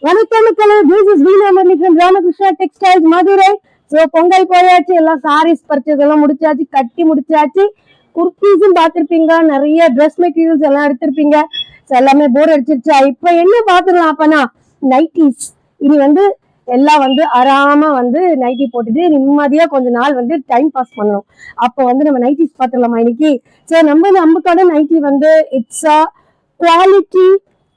வணக்கம் மக்களே, this is Veena Murli from Ramakrishna Textiles, Madurai. So Pongal போயாச்சு, எல்லாம் சாரீஸ் பர்ச்சேஸ் எல்லாம் முடிச்சாச்சு, கட்டி முடிச்சாச்சு. குர்த்திஸும் பார்த்திருப்பீங்க, நிறைய ட்ரெஸ் மெட்டீரியல்ஸ் எல்லாம் எடுத்திருப்பீங்க. எல்லாமே போர் அடிச்சிருச்சா? இப்ப என்ன பாத்துக்கலாம் அப்பனா நைட்டிஸ். இனி எல்லாம் ஆறாம நைட்டி போட்டுட்டு நிம்மதியா கொஞ்ச நாள் டைம் பாஸ் பண்ணணும். அப்ப நம்ம நைட்டிஸ் பாத்துடலாமா இன்னைக்கு? சோ நம்ம கடை nighty it's quality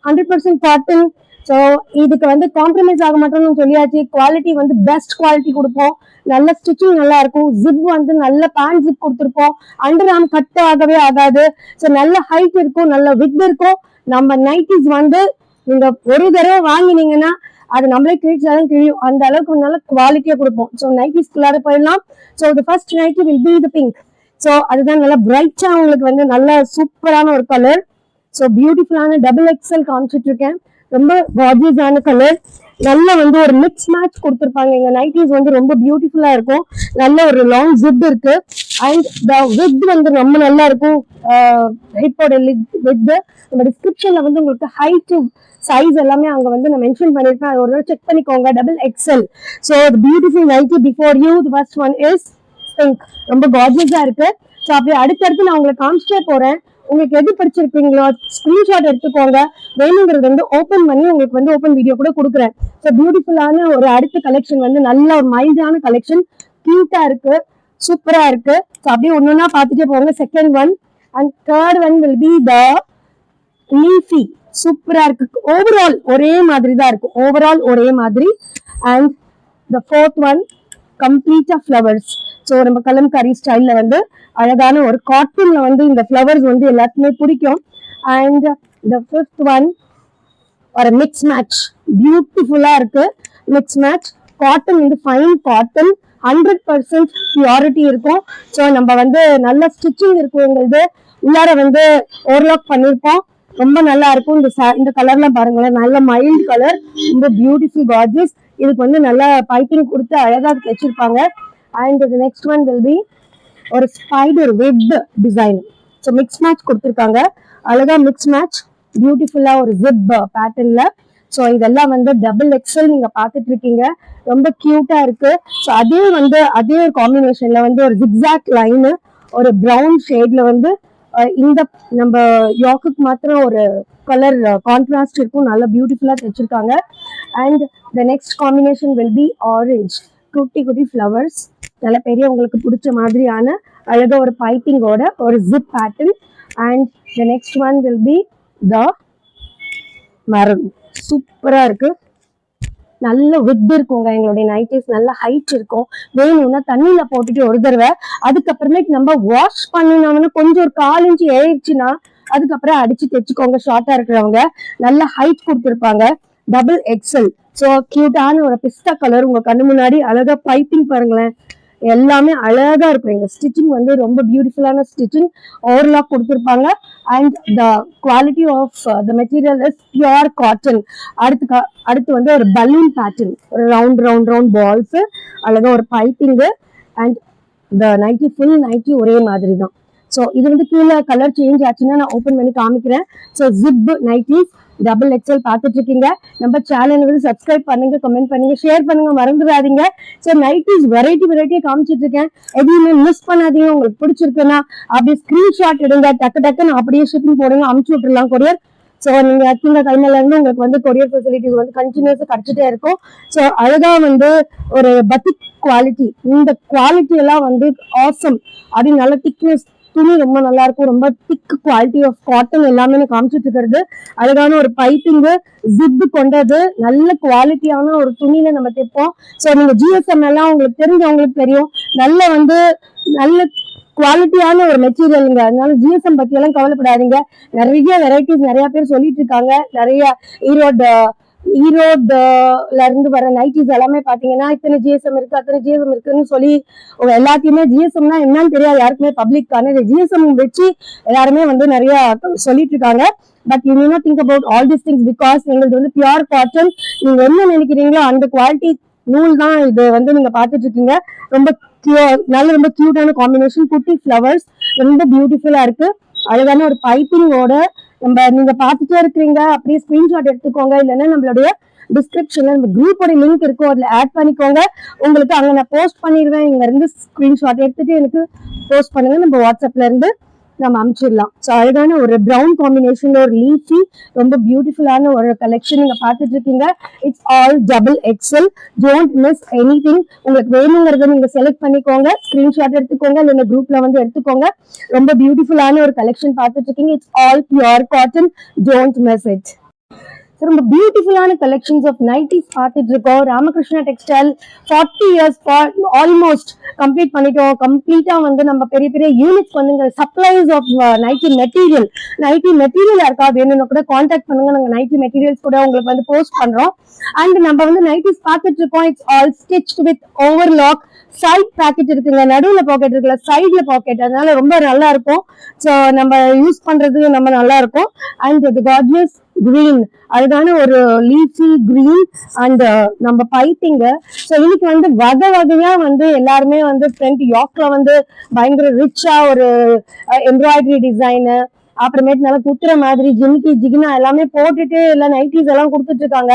100% cotton. So இதுக்கு காம்ப்ரமைஸ் ஆக மாட்டோம்னு சொல்லியாச்சு. குவாலிட்டி பெஸ்ட் குவாலிட்டி கொடுப்போம். நல்ல ஸ்டிச்சிங் நல்லா இருக்கும். ஜிப் நல்ல பேண்ட் ஜிப் கொடுத்துருப்போம். அண்டர் ஆர்ம் கட் ஆகவே ஆகாது. ஸோ நல்ல ஹைட் இருக்கும், நல்ல வித் இருக்கும். நம்ம நைட்டிஸ் நீங்க ஒரு தடவை வாங்கினீங்கன்னா அது நம்மளே கிழிச்சாலும் கிழியும். அந்த அளவுக்கு நல்ல குவாலிட்டியா கொடுப்போம். ஸோ நைட்டிஸ்குள்ளார போயிடலாம். So the first nighty will be the pink. So அதுதான் நல்லா பிரைட்டா உங்களுக்கு நல்ல சூப்பரான ஒரு கலர். ஸோ பியூட்டிஃபுல்லான டபுள் எக்ஸல் காமிச்சிட்டு இருக்கேன். ரொம்ப கார்ஜியஸான கலர். நல்ல ஒரு மிக்ஸ் மேட்ச் கொடுத்துருப்பாங்க. எங்க நைட்டிஸ் ரொம்ப பியூட்டிஃபுல்லா இருக்கும். நல்ல ஒரு லாங் ஜிப் இருக்கு. அண்ட் வித் ரொம்ப நல்லா இருக்கும். ஹிப்போட வித் நம்ம டிஸ்கிரிப்ஷன்ல உங்களுக்கு ஹைட் சைஸ் எல்லாமே அங்க நான் மென்ஷன் பண்ணிருப்பேன். அது ஒரு தடவை செக் பண்ணிக்கோங்க. Double XL. So beautiful nighty before you. The first one is pink. ரொம்ப கார்ஜியஸா இருக்கு. ஸோ அப்படி அடுத்தடுத்து நான் உங்களுக்கு காமிச்சிட்டே போறேன். உங்களுக்கு எது பிடிச்சிருக்கீங்களோ ஸ்கிரீன்ஷாட் எடுத்துக்கோங்க. வேணுங்கிறது ஓபன் பண்ணி உங்களுக்கு ஓபன் வீடியோ கூட கொடுக்குறேன். ஸோ பியூட்டிஃபுல்லான ஒரு அடுத்த கலெக்ஷன் நல்ல ஒரு மைல்டான கலெக்ஷன். கியூட்டா இருக்கு, சூப்பரா இருக்கு. ஸோ அப்படியே ஒன்னொன்னா பார்த்துட்டே போங்க. Second one and third one will be the leafy. சூப்பரா இருக்கு. ஓவரால் ஒரே மாதிரி தான் இருக்கும். ஓவரால் ஒரே மாதிரி. அண்ட் த ஃபோர்த் ஒன் கம்ப்ளீட்டா ஃப்ளவர்ஸ். ஸோ நம்ம கலம்காரி ஸ்டைல்ல அழகான ஒரு காட்டன்ல இந்த ஃப்ளவர்ஸ் எல்லாத்துக்குமே பிடிக்கும். அண்ட் த ஃபிஃப்த் ஒன் ஒரு மிக்ஸ் மேட்ச். பியூட்டிஃபுல்லா இருக்கு. Mix match cotton fine cotton. 100% purity இருக்கும். ஸோ நம்ம நல்ல ஸ்டிச்சிங் இருக்கும். எங்களுக்கு உள்ளார ஓவர்லாக் பண்ணிருப்போம். ரொம்ப நல்லா இருக்கும். இந்த கலர்ல பாருங்களேன், நல்ல மைல்டு கலர். ரொம்ப பியூட்டிஃபுல் கார்ஜியஸ். இதுக்கு நல்ல பைப்பிங் கொடுத்து அழகா தைச்சிருப்பாங்க. And the next one will be ஒரு spider web design. So mix match கொடுத்துருக்காங்க. அழகா மிக்ஸ் மேட்ச் பியூட்டிஃபுல்லா ஒரு ஜிப் பேட்டர்ன்ல. ஸோ இதெல்லாம் டபுள் எக்ஸல் நீங்க பாத்துட்டு இருக்கீங்க. ரொம்ப கியூட்டா இருக்கு. ஸோ அதே ஒரு காம்பினேஷன்ல ஒரு ஜிக்ஸாக் லைனு ஒரு ப்ரௌன் ஷேட்ல இந்த நம்ம யாக்குக்கு மாத்திரம் ஒரு கலர் கான்ட்ராஸ்ட் இருக்கும். நல்ல பியூட்டிஃபுல்லா தைச்சிருக்காங்க. And the next combination will be orange. குட்டி குட்டி ஃப்ளவர்ஸ். நல்ல பெரிய உங்களுக்கு பிடிச்ச மாதிரியான அழகா ஒரு பைப்பிங்கோட ஒரு zip pattern. And the next one will be the maroon. சூப்பரா இருக்கு. நல்ல வித் இருக்குங்க. எங்களுடைய நைட்டிஸ் நல்ல ஹைட் இருக்கும். வேணும்னா தண்ணியில போட்டுட்டு ஒரு தடவை அதுக்கப்புறமேட்டு நம்ம வாஷ் பண்ணினோம்னா கொஞ்சம் ஒரு 1/4 இன்ச்சு ஏறிச்சுன்னா அதுக்கப்புறம் அடிச்சு தைச்சுக்கோங்க. ஷார்ட்டா இருக்கிறவங்க நல்ல ஹைட் கொடுத்துருப்பாங்க. Double XL. ஸோ கியூட்டான ஒரு பிஸ்தா கலர். உங்க கண்ணு முன்னாடி அழகா பைப்பிங் பாருங்களேன். எல்லாமே அழகா இருக்கும். எங்க ஸ்டிச்சிங் ரொம்ப பியூட்டிஃபுல்லான ஸ்டிச்சிங். ஓவர்லாக் கொடுத்துருப்பாங்க. And the quality of the material is pure cotton. அடுத்து ஒரு பலூன் பேட்டர்ன். ஒரு ரவுண்ட் பால்ஸ். அழகா ஒரு piping. And the nighty full nighty ஒரே மாதிரி தான். ஸோ இது கீழே கலர் சேஞ்ச் ஆச்சுன்னா நான் ஓப்பன் பண்ணி காமிக்கிறேன். So zip nighties double XL பார்த்துட்டு இருக்கீங்க. நம்ம சேனல் சப்ஸ்கிரைப் பண்ணுங்க, கமெண்ட் பண்ணுங்க, ஷேர் பண்ணுங்க, மறந்துடாதீங்க. ஸோ நைட்டிஸ் வெரைட்டியா காமிச்சிட்டு இருக்கேன். எதையுமே மிஸ் பண்ணாதீங்க. உங்களுக்கு பிடிச்சிருக்குன்னா அப்படியே ஸ்கிரீன்ஷாட் எடுங்க. டக்குன்னு அப்படியே ஷிப்பிங் போடுங்க, அமுச்சு விட்டுலாம் கொரியர். ஸோ நீங்க அக்கிங்க கைமையில இருந்து உங்களுக்கு கொரியர் ஃபெசிலிட்டிஸ் கண்டினியூஸா கிடைச்சிட்டே இருக்கும். ஸோ அழகா ஒரு பத்திக் குவாலிட்டி. இந்த குவாலிட்டி எல்லாம் ஆசம். அப்படி நல்ல திக்னஸ் துணி ரொம்ப நல்லா இருக்கும். ரொம்ப திக் குவாலிட்டி ஆஃப் காட்டன் எல்லாமே காமிச்சிட்டு இருக்கிறது. அழகான ஒரு பைப்பிங்கு ஜிப் கொண்டது. நல்ல குவாலிட்டியான ஒரு துணியில நம்ம தைப்போம். ஸோ நீங்க ஜிஎஸ்எம் எல்லாம் உங்களுக்கு தெரிஞ்சவங்களுக்கு தெரியும். நல்ல குவாலிட்டியான ஒரு மெட்டீரியலுங்க. அதனால ஜிஎஸ்எம் பத்தி எல்லாம் கவலைப்படாதீங்க. நிறைய வெரைட்டிஸ் நிறைய பேர் சொல்லிட்டு இருக்காங்க. நிறைய ஈரோடுல இருந்து வர நைட்டிஸ் எல்லாமே பாத்தீங்கன்னா இத்தனை ஜிஎஸ்எம் இருக்கு, அத்தனை ஜிஎஸ்எம் இருக்குன்னு சொல்லி எல்லாத்தையுமே ஜிஎஸ்எம்னா என்னன்னு தெரியாது யாருக்குமே பப்ளிக்கான. ஜிஎஸ்எம் வச்சு எல்லாருமே நிறைய சொல்லிட்டு இருக்காங்க. But you need think about all this things because எங்களுக்கு பியூர் காட்டன். நீங்க என்ன நினைக்கிறீங்களோ அந்த குவாலிட்டி நூல் தான் இது நீங்க பாத்துட்டு இருக்கீங்க. ரொம்ப ரொம்ப கியூட்டான காம்பினேஷன். குட்டி ஃப்ளவர்ஸ் ரொம்ப பியூட்டிஃபுல்லா இருக்கு. அழகான ஒரு பைப்பிங்கோட நீங்க பாத்துட்டே இருக்கிறீங்க, அப்படியே ஸ்கிரீன்ஷாட் எடுத்துக்கோங்க. இல்லைன்னா நம்மளுடைய டிஸ்கிரிப்ஷன்ல நம்ம குரூப்போட லிங்க் இருக்கும், அதுல ஆட் பண்ணிக்கோங்க. உங்களுக்கு அங்க நான் போஸ்ட் பண்ணிடுவேன். இங்க இருந்து ஸ்கிரீன்ஷாட் எடுத்துட்டு எனக்கு போஸ்ட் பண்ணுங்க, நம்ம வாட்ஸ்அப்ல இருந்து நம்ம அனுப்பிச்சிடலாம். ஸோ அழகான ஒரு ப்ரௌன் காம்பினேஷன்ல ஒரு லீஃபி ரொம்ப பியூட்டிஃபுல்லான ஒரு கலெக்ஷன் நீங்க பார்த்துட்டு இருக்கீங்க. It's all double XL. Don't miss any thing. உங்களுக்கு வேணுங்கிறத நீங்க செலக்ட் பண்ணிக்கோங்க, ஸ்கிரீன்ஷாட் எடுத்துக்கோங்க, இல்லைன்னா குரூப்ல வந்து எடுத்துக்கோங்க. ரொம்ப பியூட்டிஃபுல்லான ஒரு கலெக்ஷன் பார்த்துட்டு இருக்கீங்க. It's all pure cotton. Don't miss it. ரொம்ப பியூட்டிஃபுல்லான கலெக்ஷன்ஸ் ஆஃப் நைட்டிஸ் பார்த்துட்டு இருக்கோம். Ramakrishna textile 40 years almost complete பண்ணிட்டோம். கம்ப்ளீட்டா வந்து நம்ம பெரிய பெரிய யூனிட்ஸ் வந்து சப்ளைஸ் ஆஃப் நைட்டி மெட்டீரியல் யாருக்கா வேணும்னு கூட கான்டாக்ட் பண்ணுங்க. நாங்க நைட்டி மெட்டீரியல்ஸ் கூட உங்களுக்கு வந்து போஸ்ட் பண்றோம். அண்ட் நம்ம வந்து நைட்டிஸ் பார்த்துட்டு இருக்கோம். It's all stitch with overlock. Side pocket இருக்குங்க, நடுவுல பாக்கெட் இருக்குல்ல, சைட்ல பாக்கெட், அதனால ரொம்ப நல்லா இருக்கும். ஸோ நம்ம யூஸ் பண்றது நம்ம நல்லா இருக்கும். அண்ட் இது கார்ஜியஸ் கிரீன், அழகான ஒரு லீஃபி கிரீன் அண்ட் நம்ம பைப்பிங்க. ஸோ இன்னைக்கு வந்து வகையா வந்து எல்லாருமே வந்து ஃப்ரண்ட் யாக்ல வந்து பயங்கர ரிச்சா ஒரு எம்ப்ராய்டரி டிசைனு, அப்புறமேட்டு நல்லா குத்துற மாதிரி ஜிமிக்கி ஜிகினா எல்லாமே போட்டுட்டு எல்லாம் நைட்டிஸ் எல்லாம் கொடுத்துட்டு இருக்காங்க.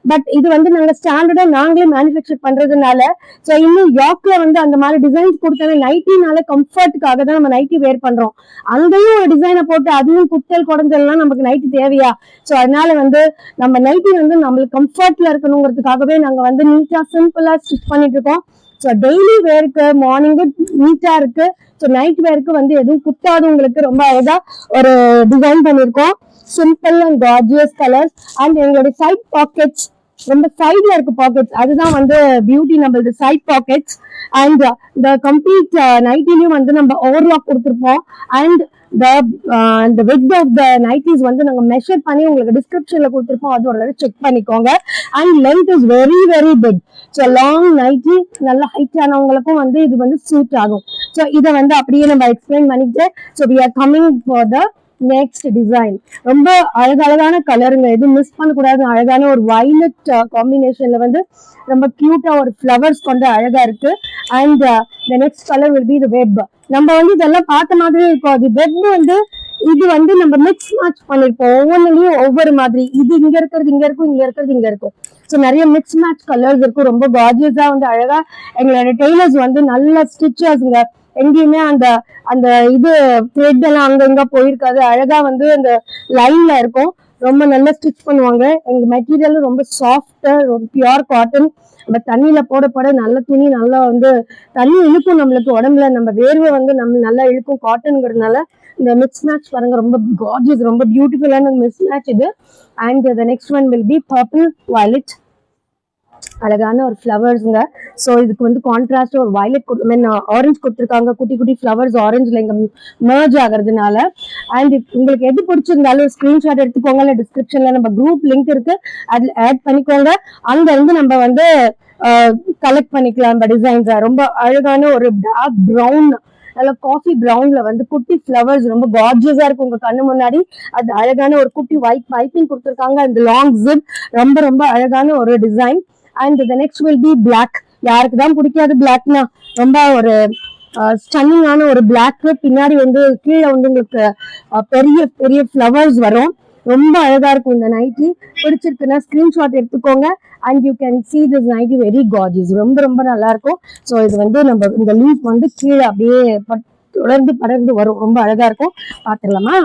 பட் இது வந்து நாங்க ஸ்டாண்டர்டா நாங்களே மேனுஃபேக்சர் பண்றதுனால ஸோ இன்னும் யாக்ல வந்து அந்த மாதிரி டிசைன்ஸ் கொடுத்தாங்க. நைட்டினால கம்ஃபர்ட்டுக்காக தான் நம்ம நைட்டி வேர் பண்றோம். அங்கேயும் ஒரு டிசைனை போட்டு அதுவும் குத்தல் குடஞ்சல்லாம் நமக்கு நைட்டி தேவையா? ஸோ அதனால வந்து நம்ம நைட்டி வந்து நம்மளுக்கு கம்ஃபர்ட்ல இருக்கணுங்கிறதுக்காகவே நாங்க வந்து நீட்டா சிம்பிளா ஸ்டிச் பண்ணிட்டு இருக்கோம். ஸோ டெய்லி வேருக்கு மார்னிங் நீட்டா இருக்கு. ஸோ நைட் வேருக்கு வந்து எதுவும் குத்தாது, உங்களுக்கு ரொம்ப அழகா ஒரு டிசைன் பண்ணிருக்கோம். Simple and gorgeous colours. And எங்களுடைய சைட் பாக்கெட்ஸ் ரொம்ப சைட்ல இருக்கு பாக்கெட்ஸ், அதுதான் வந்து பியூட்டி நம்மளது சைட் பாக்கெட்ஸ். அண்ட் இந்த கம்ப்ளீட் நைட்டிலையும் வந்து நம்ம ஓவர்லாக் கொடுத்துருப்போம். And the width of the nighties வந்து நாங்க மெஷர் பண்ணி உங்களுக்கு டிஸ்கிரிப்ஷன்ல கொடுத்துருப்போம், அது ஒரு தடவை செக் பண்ணிக்கோங்க. And length is very very big. So long nighty நல்ல ஹைட் ஆனவங்களுக்கும் வந்து இது வந்து சூட் ஆகும். ஸோ இதை வந்து அப்படியே நம்ம எக்ஸ்பிளைன் பண்ணிட்டு so we are coming for the next design. ரொம்ப அழகான கலருங்க, எதுவும் மிஸ் பண்ணக்கூடாது. அழகான ஒரு வயலட் காம்பினேஷன்ல வந்து ரொம்ப கியூட்டா ஒரு ஃபிளவர்ஸ் கொண்டு அழகா இருக்கு. And the next colour will be the web. நம்ம வந்து இதெல்லாம் பார்த்த மாதிரியே இருக்கும். அது வெப் வந்து இது வந்து நம்ம மிக்ஸ் மேட்ச் பண்ணிருப்போம், ஒவ்வொன்றுலயும் ஒவ்வொரு மாதிரி. இது இங்க இருக்கிறது இங்க இருக்கும், இங்க இருக்கிறது இங்க இருக்கும். ஸோ நிறைய மிக்ஸ் மேட்ச் கலர்ஸ் இருக்கும். ரொம்ப கார்ஜியஸா வந்து அழகா எங்களோட டெய்லர்ஸ் வந்து நல்ல ஸ்டிச்சர்ஸ்ங்க, எங்கேயுமே அந்த அந்த இது த்ரெட் எல்லாம் அங்க இங்க போயிருக்காது. அழகா வந்து அந்த லைன்ல இருக்கும். ரொம்ப நல்லா ஸ்டிச் பண்ணுவாங்க. எங்க மெட்டீரியலும் ரொம்ப சாஃப்டா, ரொம்ப பியூர் காட்டன். நம்ம தண்ணியில போட நல்ல துணி நல்லா வந்து தண்ணி இழுக்கும் நம்மளுக்கு உடம்புல, நம்ம வேர்வை வந்து நம்ம நல்லா இழுக்கும் காட்டனுங்கிறதுனால. இந்த மிக்ஸ் மேட்ச் பாருங்க, ரொம்ப கார்ஜியஸ், ரொம்ப பியூட்டிஃபுல்லான மிக்ஸ் மேட்ச் இது. And the next one will B purple violet. அழகான ஒரு ஃப்ளவர்ஸுங்க. ஸோ இதுக்கு வந்து கான்ட்ராஸ்ட் ஒரு வயலட் ஆரஞ்சு கொடுத்துருக்காங்க, குட்டி குட்டி ஃப்ளவர்ஸ் ஆரஞ்சுல இங்க மர்ஜ் ஆகுறதுனால. அண்ட் உங்களுக்கு எது பிடிச்சிருந்தாலும் ஸ்கிரீன்ஷாட் எடுத்துக்கோங்க, இல்லை டிஸ்கிரிப்ஷன்ல நம்ம குரூப் லிங்க் இருக்கு, அதுல ஆட் பண்ணிக்கோங்க. அங்க இருந்து நம்ம வந்து கலெக்ட் பண்ணிக்கலாம் இந்த டிசைன்ஸ். ரொம்ப அழகான ஒரு டார்க் ப்ரௌன், நல்ல காஃபி ப்ரௌன்ல வந்து குட்டி ஃப்ளவர்ஸ் ரொம்ப கார்ஜியஸா இருக்கும் உங்க கண்ணு முன்னாடி. அது அழகான ஒரு குட்டி ஒயிட் பைப்பிங் கொடுத்துருக்காங்க. அந்த லாங் ஜிப் ரொம்ப ரொம்ப அழகான ஒரு design. And the next will be black. யாருக்கு தான் பிடிக்காது பிளாக்னா? ரொம்ப ஒரு ஸ்டன்னிங்கான ஒரு பிளாக். பின்னாடி வந்து கீழே வந்து உங்களுக்கு பெரிய பெரிய ஃப்ளவர்ஸ் வரும். ரொம்ப அழகா இருக்கும் இந்த நைட்டி. பிடிச்சிருக்குன்னா ஸ்கிரீன்ஷாட் எடுத்துக்கோங்க. And you can see this nighty very gorgeous, ரொம்ப ரொம்ப நல்லா இருக்கும். ஸோ இது வந்து நம்ம இந்த லீஃப் வந்து கீழே அப்படியே தொடர்ந்து படர்ந்து வரும், ரொம்ப அழகா இருக்கும். பார்த்துடலாமா?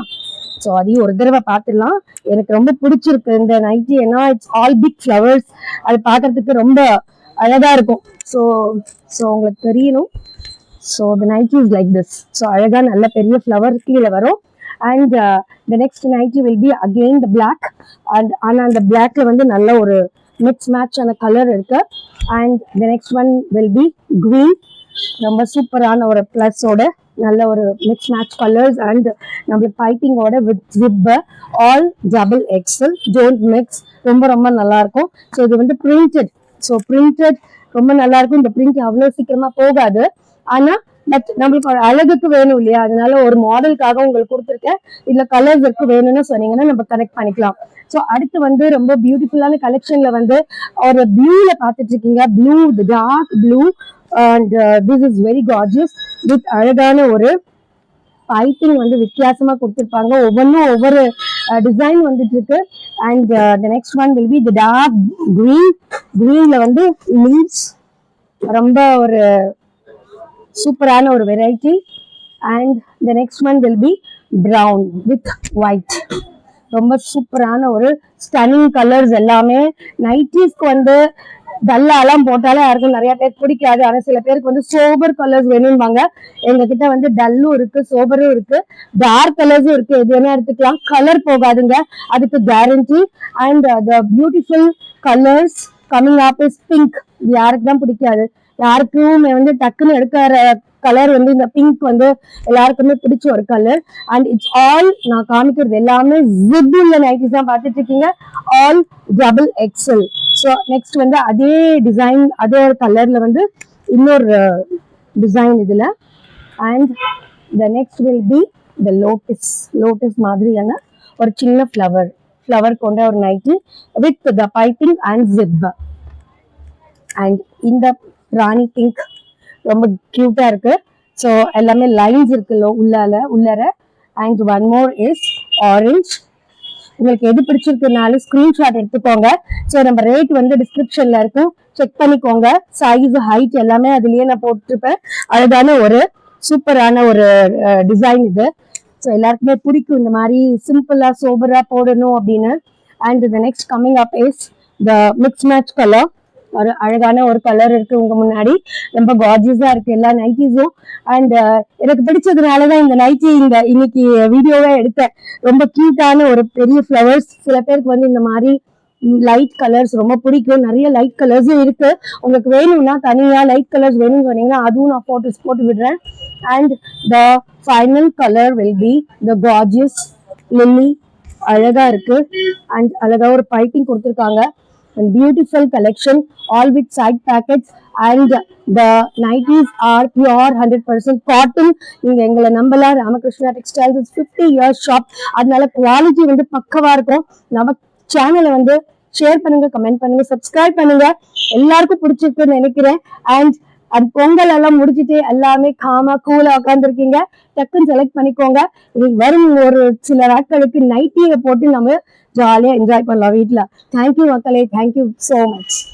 ஸோ அதையும் ஒரு தடவை பார்த்துடலாம். எனக்கு ரொம்ப பிடிச்சிருக்கு இந்த நைட்டி, ஏன்னா இட்ஸ் ஆல் பிக் ஃப்ளவர்ஸ். அது பார்க்கறதுக்கு ரொம்ப அழகா இருக்கும். ஸோ உங்களுக்கு தெரியணும். So the nighty is like this. So அழகா நல்ல பெரிய ஃப்ளவர் கீழே வரும். And the next nighty will be again the black. And ஆனால் அந்த பிளாக்ல வந்து நல்ல ஒரு மிக்ஸ் மேட்ச் ஆன கலர் இருக்கு. And the next one will be green. ரொம்ப சூப்பரான ஒரு பிளஸோட நல்ல ஒரு மிக்ஸ் மேட்ச் கலர்ஸ். அண்ட் நம்மளுக்கு பைப்பிங்கோட with zip, all double XL, don't mix. ரொம்ப ரொம்ப நல்லா இருக்கும். ஸோ இது வந்து பிரிண்டட். ஸோ பிரிண்டட் ரொம்ப நல்லா இருக்கும். இந்த பிரிண்ட் அவ்வளோ சீக்கிரமா போகாது. ஆனா பட் நம்மளுக்கு ஒரு அழகுக்கு வேணும் இல்லையா, அதனால ஒரு மாடலுக்காக உங்களுக்கு கொடுத்துருக்கேன். இதுல கலர்ஸ் இருக்கு, வேணும்னு சொன்னீங்கன்னா நம்ம கனெக்ட் பண்ணிக்கலாம். ஸோ அடுத்து வந்து ரொம்ப பியூட்டிஃபுல்லான கலெக்ஷன்ல வந்து ஒரு ப்ளூல பார்த்துட்டு இருக்கீங்க. Blue, dark blue. And this is very gorgeous with அழகான ஒரு பைப்பிங் வந்து வித்தியாசமா கொடுத்துருப்பாங்க. ஒவ்வொன்றும் ஒவ்வொரு டிசைன் வந்துட்டு இருக்கு. And the next one will be the dark கிரீன்ல வந்து லீவ்ஸ், ரொம்ப ஒரு சூப்பரான ஒரு variety. And the next one will be brown with white, ரொம்ப சூப்பரான ஒரு ஸ்டன்னிங் கலர்ஸ். எல்லாமே நைட்டிஸ்க்கு வந்து டல்லாலாம் போட்டாலும் யாருக்கும் நிறைய பேருக்கு பிடிக்காது. ஆனா சில பேருக்கு வந்து சோபர் கலர்ஸ் வேணும்பாங்க. எங்க கிட்ட வந்து டல்லும் இருக்கு, சோபரும் இருக்கு, டார்க் கலர்ஸும் இருக்கு. எது வேணா எடுத்துக்கலாம், கலர் போகாதுங்க, அதுக்கு guarantee. And the beautiful colours coming up is pink. இது யாருக்கு தான் பிடிக்காது, யாருக்குமே வந்து டக்குன்னு எடுக்கிற கலர் வந்து இந்த பிங்க் வந்து எல்லாருக்குமே பிடிச்ச ஒரு கலர். அண்ட் இட்ஸ் ஆல் நான் காமிக்கிறது எல்லாமே ஜிப் உள்ள நைட்டிஸ் தான் பார்த்துட்டு இருக்கீங்க, all double XL. So next வந்து அதே டிசைன் அதே கலர்ல வந்து இன்னொரு டிசைன் இதுல. And the next will be the lotus மாதிரியான ஒரு சின்ன ஃப்ளவர் கொண்ட ஒரு nighty with the piping and zip. And இந்த ராணி பிங்க் ரொம்ப கியூட்டா இருக்கு. ஸோ எல்லாமே லைன்ஸ் இருக்கு உள்ளார. And one more is orange. உங்களுக்கு எது பிடிச்சிருக்குனாலும் ஸ்கிரீன்ஷாட் எடுத்துக்கோங்க. ஸோ நம்ம ரேட் வந்து டிஸ்கிரிப்ஷன்ல இருக்கும், செக் பண்ணிக்கோங்க. சைஸ் ஹைட் எல்லாமே அதுலயே நான் போட்டுருப்பேன். அழகான ஒரு சூப்பரான ஒரு டிசைன் இது. ஸோ எல்லாருக்குமே பிடிக்கும் இந்த மாதிரி சிம்பிளா சோபரா போடணும் அப்படின்னு. And the next coming up is the mix match colour. ஒரு அழகான ஒரு கலர் இருக்கு உங்க முன்னாடி, ரொம்ப கார்ஜியஸா இருக்கு எல்லா நைட்டிஸும். அண்ட் எனக்கு பிடிச்சதுனாலதான் இந்த நைட்டி இன்னைக்கு வீடியோவே எடுத்தேன். ரொம்ப கியூட்டான ஒரு பெரிய ஃபிளவர்ஸ். சில பேருக்கு வந்து இந்த மாதிரி லைட் கலர்ஸ் ரொம்ப பிடிக்கும், நிறைய லைட் கலர்ஸும் இருக்கு. உங்களுக்கு வேணும்னா தனியா லைட் கலர்ஸ் வேணும்னு சொன்னீங்கன்னா அதுவும் நான் போட்டு விடுறேன். And the final colour will be the gorgeous lily. அழகா இருக்கு. அண்ட் அழகா ஒரு பைப்பிங் கொடுத்துருக்காங்க. And beautiful collection, all with side packets. And the nighties are pure 100% cotton. நீங்க எங்களை நம்பலாம், Ramakrishna textiles is 50 years shop. அதனால குவாலிட்டி வந்து பக்கவா இருக்கும். நம்ம சேனலை வந்து ஷேர் பண்ணுங்க, கமெண்ட் பண்ணுங்க, சப்ஸ்கிரைப் பண்ணுங்க. எல்லாருக்கும் பிடிச்சிருக்குன்னு நினைக்கிறேன். அண்ட் பொங்கல் எல்லாம் முடிச்சுட்டு எல்லாமே காமா கூலா உட்காந்துருக்கீங்க, டக்குன்னு செலக்ட் பண்ணிக்கோங்க. இன்னைக்கு வரும் ஒரு சில நாட்களுக்கு நைட்டியை போட்டு நம்ம ஜாலியா என்ஜாய் பண்ணலாம் வீட்டுல. தேங்க்யூ மக்களே, தேங்க்யூ சோ மச்.